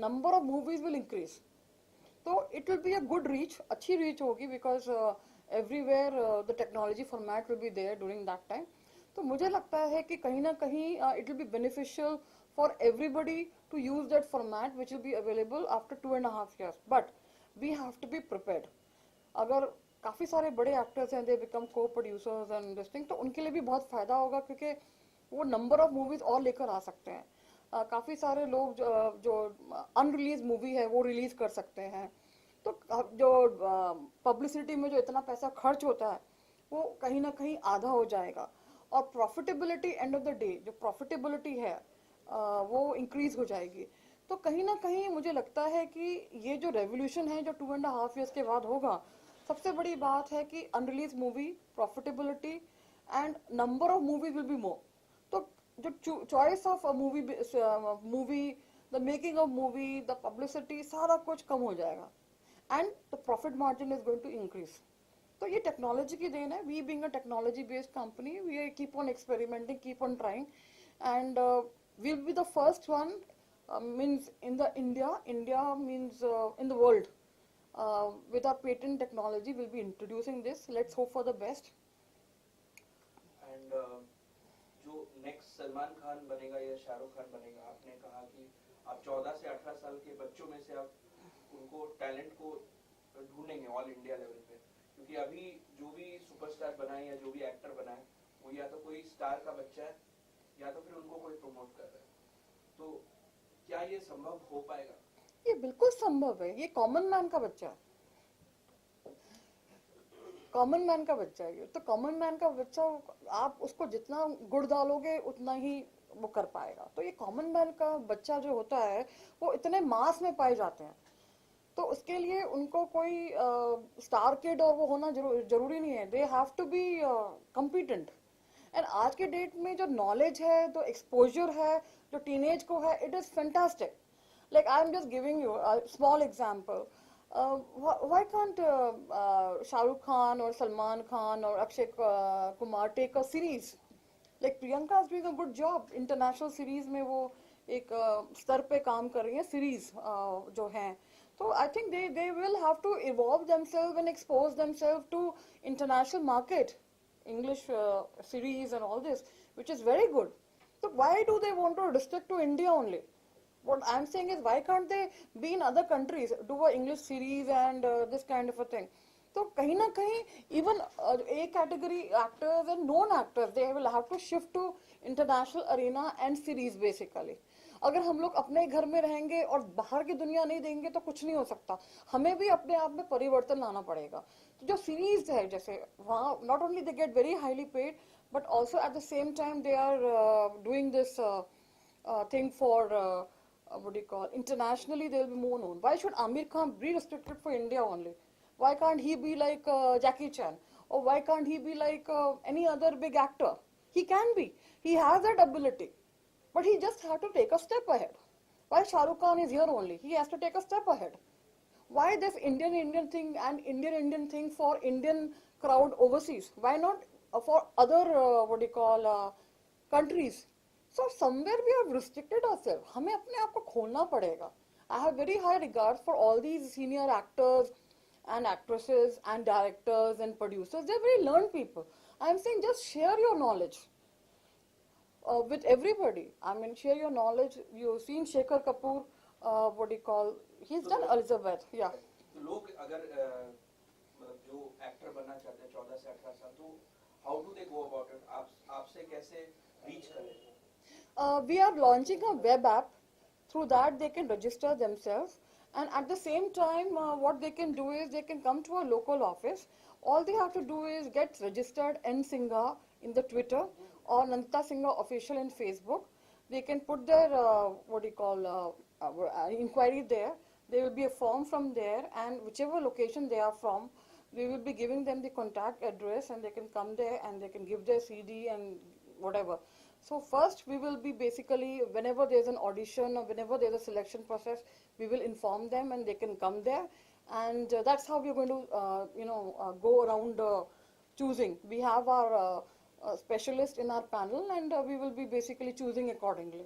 number of movies will increase. So it will be a good reach, अच्छी reach होगी, because everywhere the technology format will be there during that time. तो मुझे लगता है कि कहीं ना कहीं it will be beneficial for everybody to use that format which will be available after 2.5 years. But we have to be prepared. अगर काफ़ी सारे बड़े एक्टर्स हैं, दे बिकम को प्रोड्यूसर्स एंड दिस थिंग, तो उनके लिए भी बहुत फ़ायदा होगा, क्योंकि वो नंबर ऑफ मूवीज़ और लेकर आ सकते हैं. काफ़ी सारे लोग जो अनरिलीज मूवी है वो रिलीज कर सकते हैं. तो जो पब्लिसिटी में जो इतना पैसा खर्च होता है वो कहीं ना कहीं आधा हो जाएगा. और profitability, end of the day जो प्रॉफिटेबिलिटी है वो इंक्रीज हो जाएगी. तो कहीं ना कहीं मुझे लगता है कि ये जो रेवोल्यूशन है जो 2.5 years के बाद होगा, सबसे बड़ी बात है कि unreleased movie, profitability and number of movie will be more. तो जो choice of movie, the making of movie, the publicity, सारा कुछ कम हो जाएगा, and the profit margin is going to increase. तो ये टेक्नोलॉजी की देन है. We being a technology based company, we keep on experimenting, keep on trying, and we will be the first one, means in the India means in the world, with our patent technology we'll be introducing this. Let's hope for the best. And जो next Salman Khan बनेगा या शाहरुख खान बनेगा, आपने कहा कि आप 14 से 18 साल के बच्चों में से आप उनको टैलेंट को ढूंढेंगे ऑल इंडिया लेवल पे, क्योंकि अभी जो भी सुपरस्टार बना है या जो भी एक्टर बना है वो या तो कोई स्टार का बच्चा है या तो फिर उनको कोई प्रमोट कर रहा है. तो क्या ये संभव हो पाएगा? ये बिल्कुल संभव है. ये कॉमन मैन का बच्चा है, कॉमन मैन का बच्चा है. तो कॉमन मैन का बच्चा, आप उसको जितना गुड़ डालोगे उतना ही वो कर पाएगा. तो ये कॉमन मैन का बच्चा जो होता है वो इतने मास में पाए जाते हैं, तो उसके लिए उनको कोई स्टार किड और वो होना जरूरी नहीं है. They have to be competent. And आज के डेट में जो नॉलेज है, जो एक्सपोजर है, जो टीनेज को है, it is fantastic. Like I am just giving you a small example. why can't Shahrukh Khan or Salman Khan or Akshay Kumar take a series? Like Priyanka is doing a good job. International series में वो एक स्तर पे काम कर रही हैं, series जो हैं. तो I think they will have to evolve themselves and expose themselves to international market, English series and all this, which is very good. So why do they want to restrict to India only? What I'm saying is, why can't they be in other countries, do a English series and this kind of a thing? तो कहीं ना कहीं even A category actors and known actors, they will have to shift to international arena and series basically. अगर हम लोग अपने घर में रहेंगे और बाहर की दुनिया नहीं देंगे तो कुछ नहीं हो सकता. हमें भी अपने आप में परिवर्तन लाना पड़ेगा. तो जो सीरीज है, जैसे वहाँ not only they get very highly paid, but also at the same time they are doing this thing for what do you call, internationally they will be more known. Why should Amir Khan be restricted for India only? Why can't he be like Jackie Chan? Or why can't he be like any other big actor? He can be. He has that ability. But he just had to take a step ahead. Why Shah Rukh Khan is here only? He has to take a step ahead. Why this Indian thing and Indian thing for Indian crowd overseas? Why not for other what do you call countries? So somewhere we have restricted ourselves. हमें अपने आप को खोलना पड़ेगा. I have very high regard for all these senior actors and actresses and directors and producers. They're very learned people. I'm saying just share your knowledge with everybody. I mean, share your knowledge. You've seen Shekhar Kapoor, what do you call, he's done Elizabeth. Yeah. तो लोग अगर मतलब जो actor बनना चाहते हैं 14 से 18 साल, तो how do they go about it? आपसे कैसे reach करें? We are launching a web app. Through that they can register themselves, and at the same time what they can do is they can come to a local office. All they have to do is get registered in Singha in the Twitter or Nandita Singha official in Facebook. They can put their what do you call inquiry there. There will be a form from there, and whichever location they are from, we will be giving them the contact address, and they can come there and they can give their CD and whatever. So first we will be basically, whenever there's an audition or whenever there's a selection process, we will inform them and they can come there, and that's how we're going to go around choosing. We have our specialist in our panel, and we will be basically choosing accordingly.